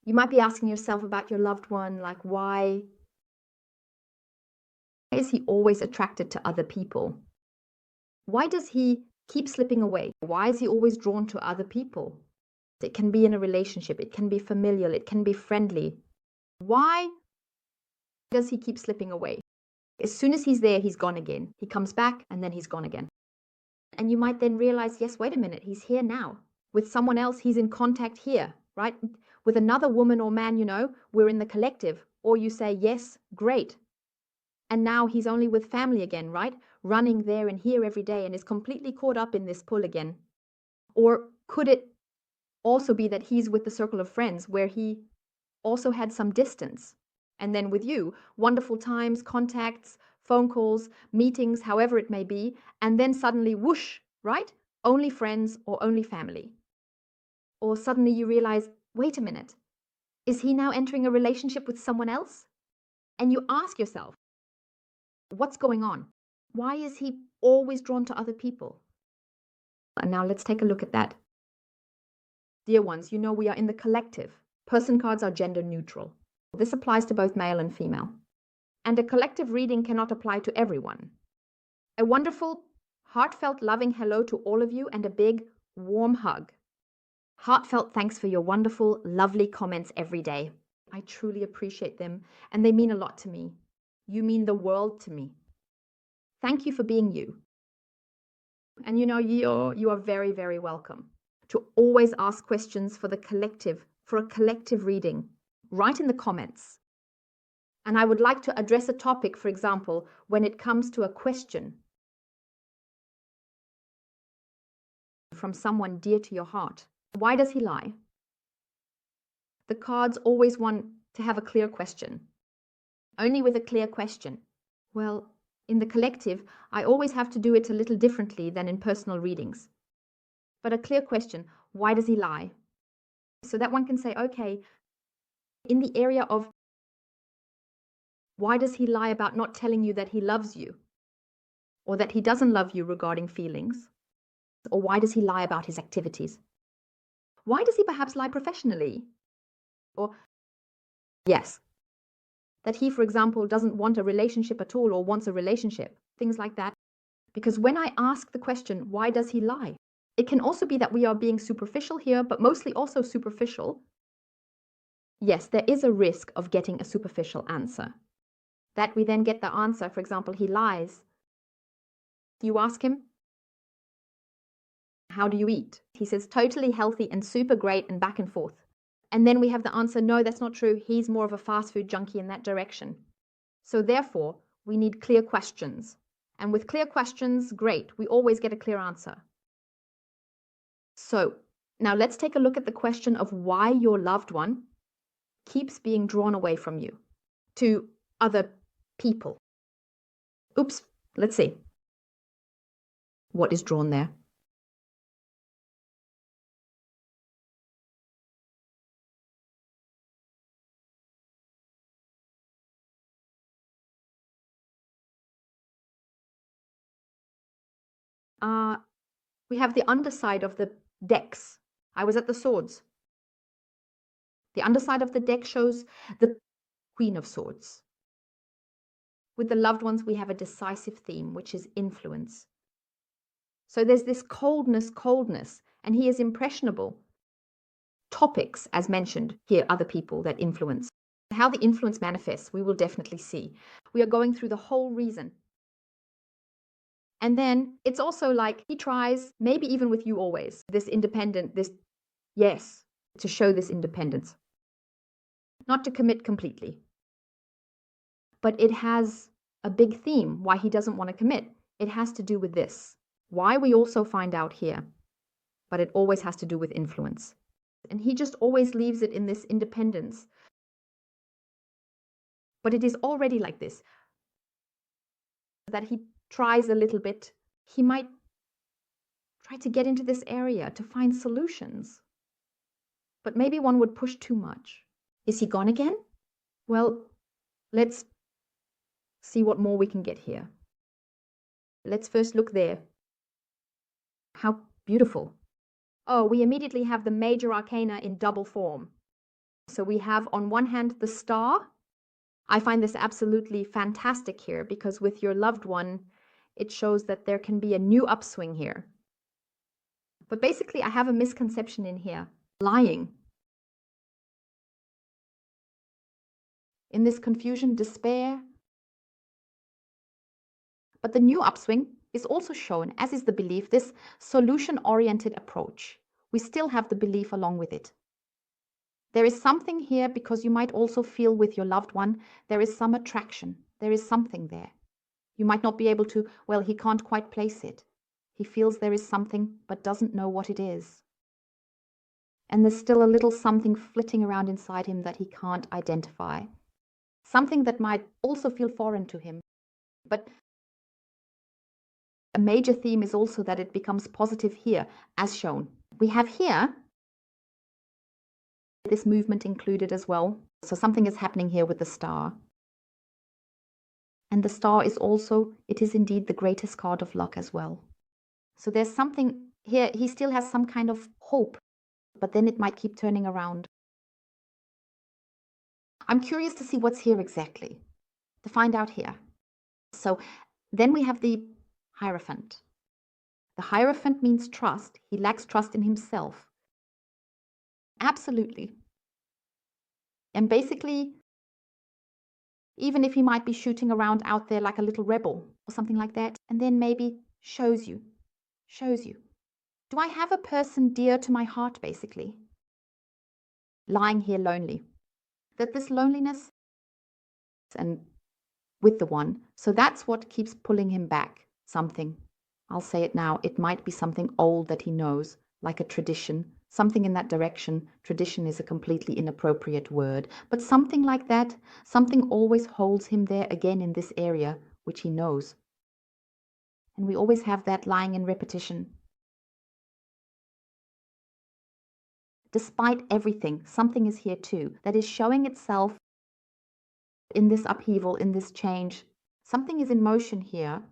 You might be asking yourself about your loved one, like, why is he always attracted to other people? Why does he keep slipping away? Why is he always drawn to other people? It can be in a relationship, it can be familial, it can be friendly. Why does he keep slipping away? As soon as he's there, he's gone again. He comes back and then he's gone again. And you might then realize, yes, wait a minute, he's here now. With someone else, he's in contact here, right? With another woman or man, we're in the collective. Or you say, yes, great. And now he's only with family again, right? Running there and here every day and is completely caught up in this pull again. Or could it also be that he's with the circle of friends where he also had some distance? And then with you, wonderful times, contacts, phone calls, meetings, however it may be, and then suddenly whoosh, right? Only friends or only family. Or suddenly you realize, wait a minute, is he now entering a relationship with someone else? And you ask yourself, what's going on? Why is he always drawn to other people? And now let's take a look at that. Dear ones, we are in the collective. Person cards are gender neutral. This applies to both male and female. And a collective reading cannot apply to everyone. A wonderful, heartfelt, loving hello to all of you and a big, warm hug. Heartfelt thanks for your wonderful, lovely comments every day. I truly appreciate them, and they mean a lot to me. You mean the world to me. Thank you for being you. And you are very, very welcome to always ask questions for the collective, for a collective reading. Write in the comments. And I would like to address a topic, for example, when it comes to a question from someone dear to your heart. Why does he lie? The cards always want to have a clear question. Only with a clear question. Well, in the collective, I always have to do it a little differently than in personal readings. But a clear question, why does he lie? So that one can say, okay, in the area of why does he lie about not telling you that he loves you? Or that he doesn't love you regarding feelings? Or why does he lie about his activities? Why does he perhaps lie professionally? Or, yes, that he, for example, doesn't want a relationship at all or wants a relationship, things like that. Because when I ask the question, why does he lie? It can also be that we are being superficial here, but mostly also superficial. Yes, there is a risk of getting a superficial answer. That we then get the answer, for example, he lies. You ask him, how do you eat? He says, totally healthy and super great and back and forth. And then we have the answer, no, that's not true. He's more of a fast food junkie in that direction. So therefore, we need clear questions. And with clear questions, great, we always get a clear answer. So now let's take a look at the question of why your loved one keeps being drawn away from you to other people. Oops, let's see. What is drawn there? We have the underside of the decks. I was at the swords. The underside of the deck shows the Queen of Swords. With the loved ones, we have a decisive theme, which is influence. So there's this coldness, and he is impressionable. Topics, as mentioned here, other people that influence. How the influence manifests, we will definitely see. We are going through the whole reason. And then it's also like he tries, maybe even with you always, this independent, yes, to show this independence. Not to commit completely. But it has a big theme why he doesn't want to commit. It has to do with this. Why we also find out here. But it always has to do with influence. And he just always leaves it in this independence. But it is already like this. That he tries a little bit. He might try to get into this area to find solutions. But maybe one would push too much. Is he gone again? Well, let's see what more we can get here. Let's first look there. How beautiful. Oh, we immediately have the major arcana in double form. So we have on one hand the star. I find this absolutely fantastic here because with your loved one, it shows that there can be a new upswing here. But basically, I have a misconception in here. Lying. In this confusion, despair. But the new upswing is also shown, as is the belief, this solution-oriented approach. We still have the belief along with it. There is something here because you might also feel with your loved one, there is some attraction. There is something there. You might not be able to, well, he can't quite place it. He feels there is something, but doesn't know what it is. And there's still a little something flitting around inside him that he can't identify. Something that might also feel foreign to him. But a major theme is also that it becomes positive here, as shown. We have here this movement included as well. So something is happening here with the star. And the star is also, it is indeed the greatest card of luck as well. So there's something here, he still has some kind of hope, but then it might keep turning around. I'm curious to see what's here exactly, to find out here. So then we have the Hierophant. The Hierophant means trust. He lacks trust in himself. Absolutely. And basically, even if he might be shooting around out there like a little rebel or something like that, and then maybe shows you. Do I have a person dear to my heart, basically? Lying here lonely. That this loneliness and with the one, so that's what keeps pulling him back. Something. I'll say it now. It might be something old that he knows, like a tradition. Something in that direction. Tradition is a completely inappropriate word, but something like that. Something always holds him there again in this area, which he knows. And we always have that lying in repetition. Despite everything, something is here too, that is showing itself in this upheaval, in this change. Something is in motion here.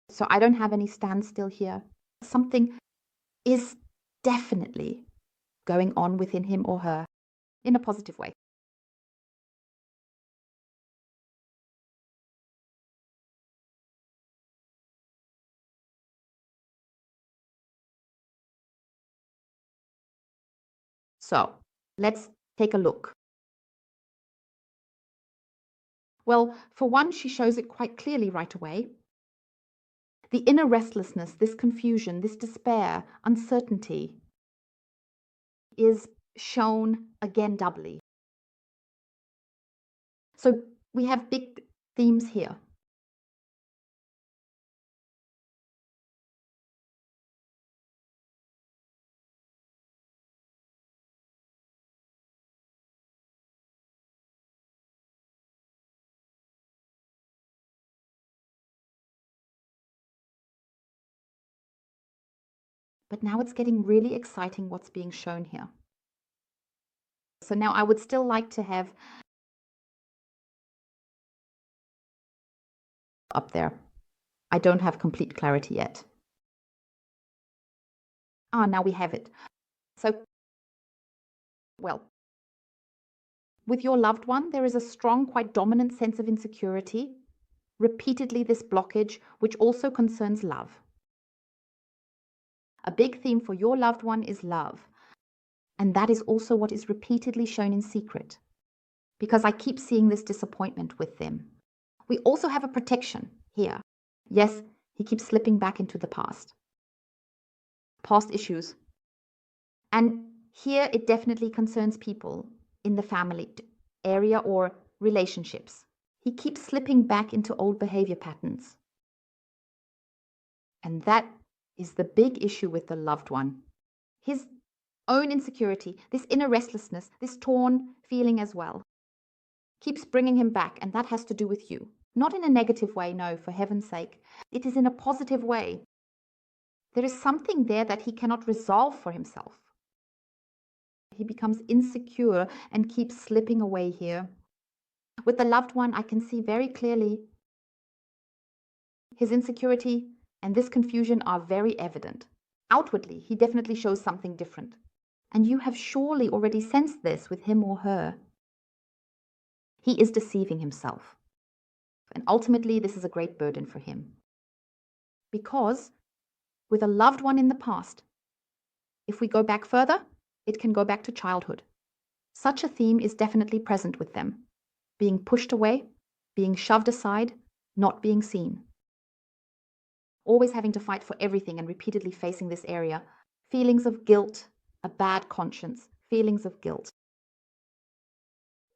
So I don't have any standstill here. Something is definitely going on within him or her in a positive way. So let's take a look. Well, for one, she shows it quite clearly right away. The inner restlessness, this confusion, this despair, uncertainty is shown again doubly. So we have big themes here. But now it's getting really exciting what's being shown here. So now I would still like to have up there. I don't have complete clarity yet. Now we have it. So, well, with your loved one, there is a strong, quite dominant sense of insecurity. Repeatedly this blockage, which also concerns love. A big theme for your loved one is love. And that is also what is repeatedly shown in secret. Because I keep seeing this disappointment with them. We also have a protection here. Yes, he keeps slipping back into the past. Past issues. And here it definitely concerns people in the family area or relationships. He keeps slipping back into old behavior patterns. And that is the big issue with the loved one. His own insecurity, this inner restlessness, this torn feeling as well, keeps bringing him back, and that has to do with you. Not in a negative way, no, for heaven's sake. It is in a positive way. There is something there that he cannot resolve for himself. He becomes insecure and keeps slipping away here. With the loved one, I can see very clearly his insecurity and this confusion are very evident. Outwardly, he definitely shows something different. And you have surely already sensed this with him or her. He is deceiving himself. And ultimately, this is a great burden for him. Because with a loved one in the past, if we go back further, it can go back to childhood. Such a theme is definitely present with them. Being pushed away, being shoved aside, not being seen. Always having to fight for everything and repeatedly facing this area. Feelings of guilt, a bad conscience, feelings of guilt.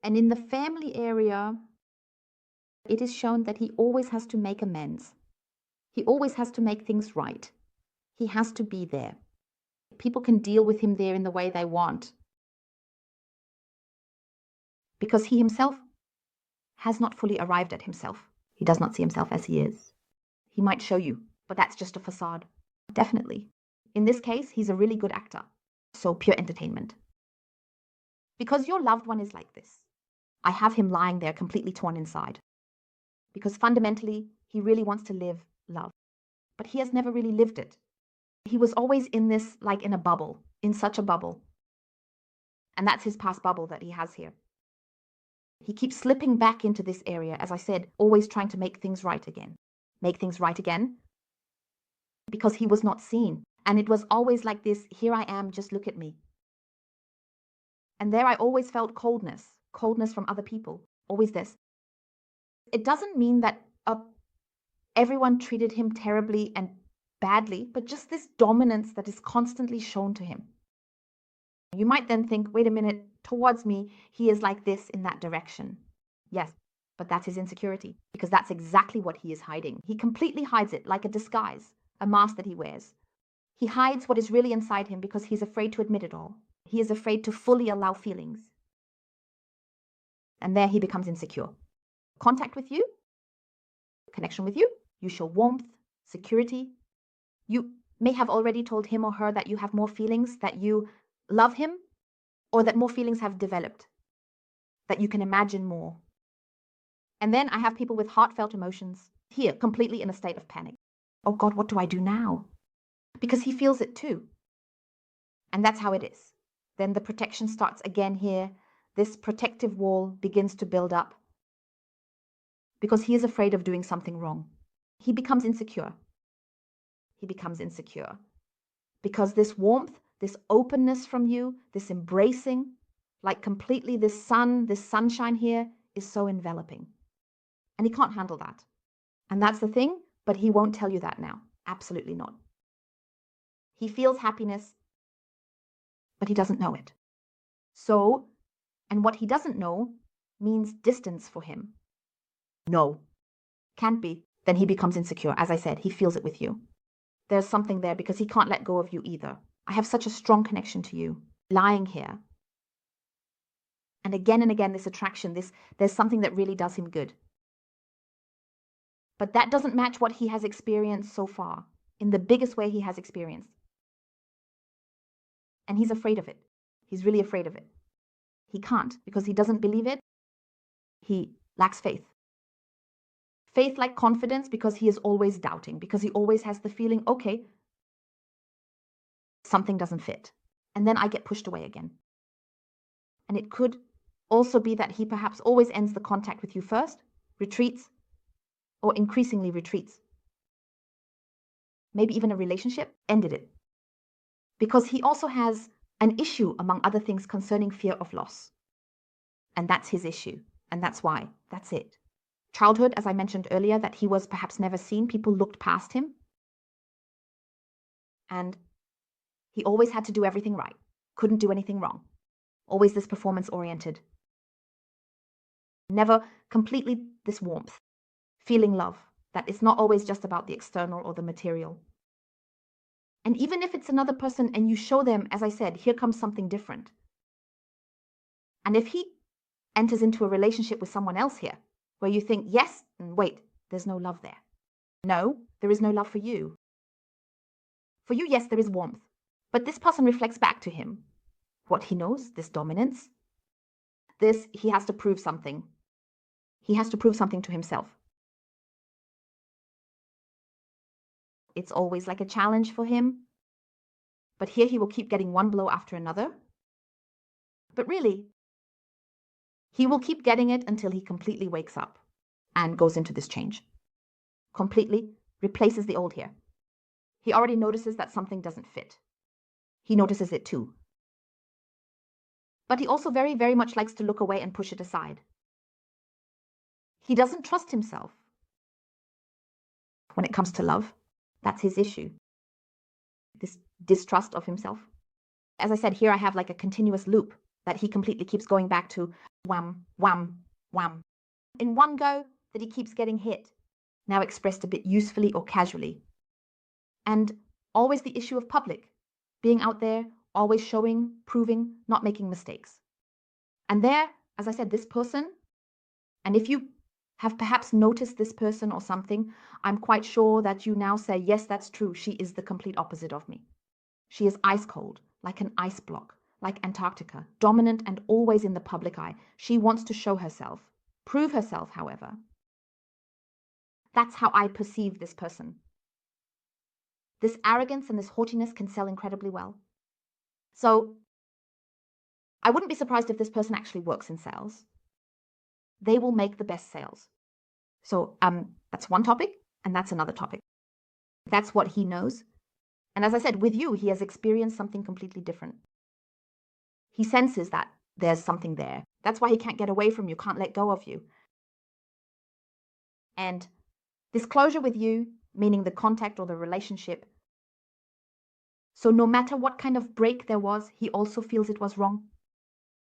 And in the family area, it is shown that he always has to make amends. He always has to make things right. He has to be there. People can deal with him there in the way they want. Because he himself has not fully arrived at himself. He does not see himself as he is. He might show you, but that's just a facade. Definitely. In this case, he's a really good actor. So pure entertainment. Because your loved one is like this. I have him lying there completely torn inside. Because fundamentally, he really wants to live love. But he has never really lived it. He was always in this, like in a bubble, in such a bubble. And that's his past bubble that he has here. He keeps slipping back into this area, as I said, always trying to make things right again. Make things right again. Because he was not seen. And it was always like this, here I am, just look at me. And there I always felt coldness from other people, always this. It doesn't mean that everyone treated him terribly and badly, but just this dominance that is constantly shown to him. You might then think, wait a minute, towards me, he is like this in that direction. Yes, but that's his insecurity, because that's exactly what he is hiding. He completely hides it like a disguise, a mask that he wears. He hides what is really inside him because he's afraid to admit it all. He is afraid to fully allow feelings. And there he becomes insecure. Contact with you, connection with you, you show warmth, security. You may have already told him or her that you have more feelings, that you love him, or that more feelings have developed, that you can imagine more. And then I have people with heartfelt emotions here, completely in a state of panic. Oh God, what do I do now? Because he feels it too. And that's how it is. Then the protection starts again here. This protective wall begins to build up because he is afraid of doing something wrong. He becomes insecure. He becomes insecure because this warmth, this openness from you, this embracing, like completely this sunshine here is so enveloping. And he can't handle that. And that's the thing, but he won't tell you that now. Absolutely not. He feels happiness, but he doesn't know it. So, and what he doesn't know means distance for him. No, can't be. Then he becomes insecure. As I said, he feels it with you. There's something there because he can't let go of you either. I have such a strong connection to you, lying here. And again, this attraction, there's something that really does him good. But that doesn't match what he has experienced so far, in the biggest way he has experienced. And he's afraid of it. He's really afraid of it. He can't because he doesn't believe it. He lacks faith. Faith like confidence because he is always doubting, because he always has the feeling, okay, something doesn't fit. And then I get pushed away again. And it could also be that he perhaps always ends the contact with you first, retreats, or increasingly retreats. Maybe even a relationship ended it. Because he also has an issue, among other things, concerning fear of loss. And that's his issue. And that's why. That's it. Childhood, as I mentioned earlier, that he was perhaps never seen. People looked past him. And he always had to do everything right. Couldn't do anything wrong. Always this performance-oriented. Never completely this warmth. Feeling love. That it's not always just about the external or the material. And even if it's another person and you show them, as I said, here comes something different. And if he enters into a relationship with someone else here, where you think, yes, and wait, there's no love there. No, there is no love for you. For you, yes, there is warmth. But this person reflects back to him what he knows, this dominance. This, he has to prove something. He has to prove something to himself. It's always like a challenge for him. But here he will keep getting one blow after another But really, he will keep getting it until he completely wakes up and goes into this change. Completely replaces the old here. He already notices that something doesn't fit. He notices it too. But he also very, very much likes to look away and push it aside. He doesn't trust himself. When it comes to love, that's his issue. This distrust of himself. As I said, here I have like a continuous loop that he completely keeps going back to wham, wham, wham. In one go that he keeps getting hit, now expressed a bit usefully or casually. And always the issue of public, being out there, always showing, proving, not making mistakes. And there, as I said, this person, and if you have perhaps noticed this person or something, I'm quite sure that you now say, yes, that's true. She is the complete opposite of me. She is ice cold, like an ice block, like Antarctica, dominant and always in the public eye. She wants to show herself, prove herself, however. That's how I perceive this person. This arrogance and this haughtiness can sell incredibly well. So I wouldn't be surprised if this person actually works in sales. They will make the best sales. So that's one topic, and that's another topic. That's what he knows. And as I said, with you, he has experienced something completely different. He senses that there's something there. That's why he can't get away from you, can't let go of you. And this closure with you, meaning the contact or the relationship, so no matter what kind of break there was, he also feels it was wrong.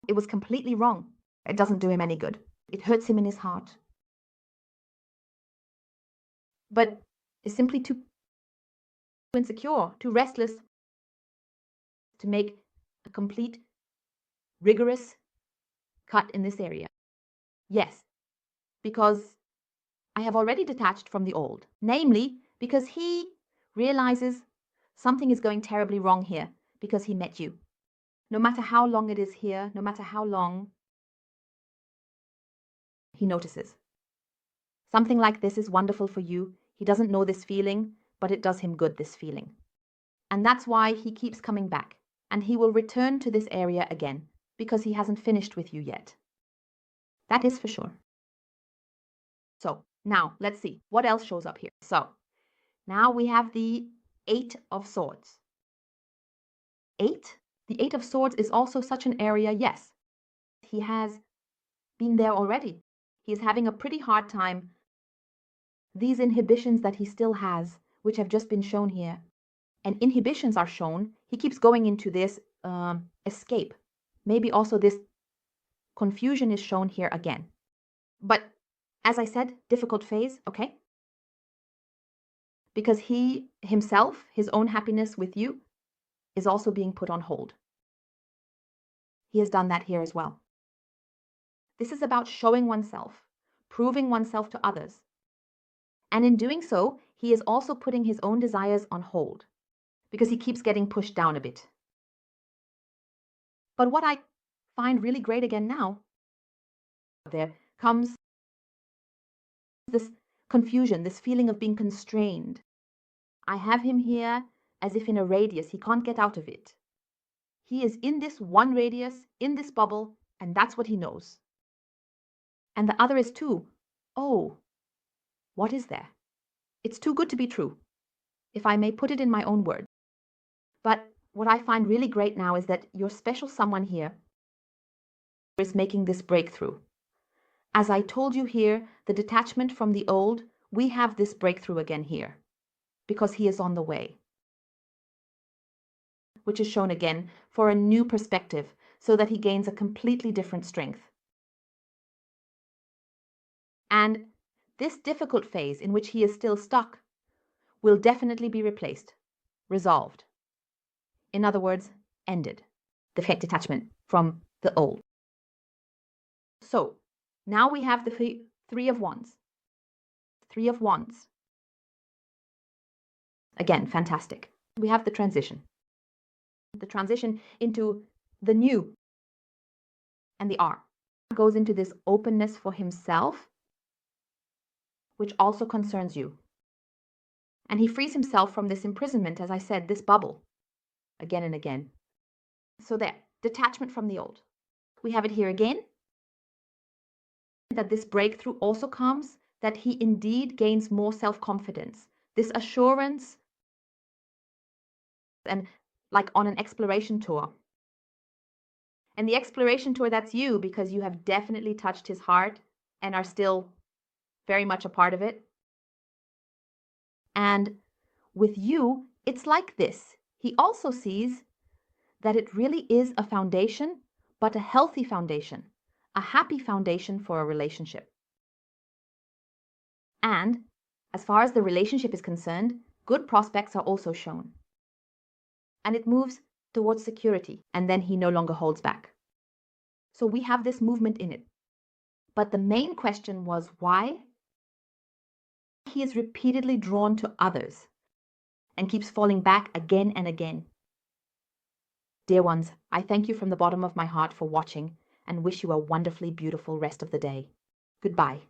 It was completely wrong. It doesn't do him any good. It hurts him in his heart. But is simply too insecure, too restless to make a complete, rigorous cut in this area. Yes, because I have already detached from the old, namely because he realizes something is going terribly wrong here because he met you. No matter how long it is here, no matter how long, he notices. Something like this is wonderful for you. He doesn't know this feeling, but it does him good, this feeling. And that's why he keeps coming back. And he will return to this area again, because he hasn't finished with you yet. That is for sure. So now let's see what else shows up here. So now we have the 8 of Swords. 8? The 8 of Swords is also such an area, yes. He has been there already. He is having a pretty hard time. These inhibitions that he still has, which have just been shown here, and inhibitions are shown, he keeps going into this escape. Maybe also this confusion is shown here again. But as I said, difficult phase, okay? Because he himself, his own happiness with you, is also being put on hold. He has done that here as well. This is about showing oneself, proving oneself to others. And in doing so, he is also putting his own desires on hold because he keeps getting pushed down a bit. But what I find really great again now, there comes this confusion, this feeling of being constrained. I have him here as if in a radius. He can't get out of it. He is in this one radius, in this bubble, and that's what he knows. And the other is too. Oh, what is there? It's too good to be true, if I may put it in my own words. But what I find really great now is that your special someone here is making this breakthrough. As I told you here, the detachment from the old, we have this breakthrough again here, because he is on the way, which is shown again for a new perspective, so that he gains a completely different strength. And this difficult phase in which he is still stuck will definitely be replaced, resolved. In other words, ended. The fake detachment from the old. So now we have the 3 of Wands. 3 of Wands. Again, fantastic. We have the transition. The transition into the new. And the R goes into this openness for himself, which also concerns you. And he frees himself from this imprisonment, as I said, this bubble, again and again. So there, detachment from the old. We have it here again. That this breakthrough also comes that he indeed gains more self-confidence, this assurance, and like on an exploration tour. And the exploration tour, that's you, because you have definitely touched his heart and are still very much a part of it. And with you, it's like this. He also sees that it really is a foundation, but a healthy foundation, a happy foundation for a relationship. And as far as the relationship is concerned, good prospects are also shown. And it moves towards security, and then he no longer holds back. So we have this movement in it. But the main question was why? He is repeatedly drawn to others and keeps falling back again and again. Dear ones, I thank you from the bottom of my heart for watching and wish you a wonderfully beautiful rest of the day. Goodbye.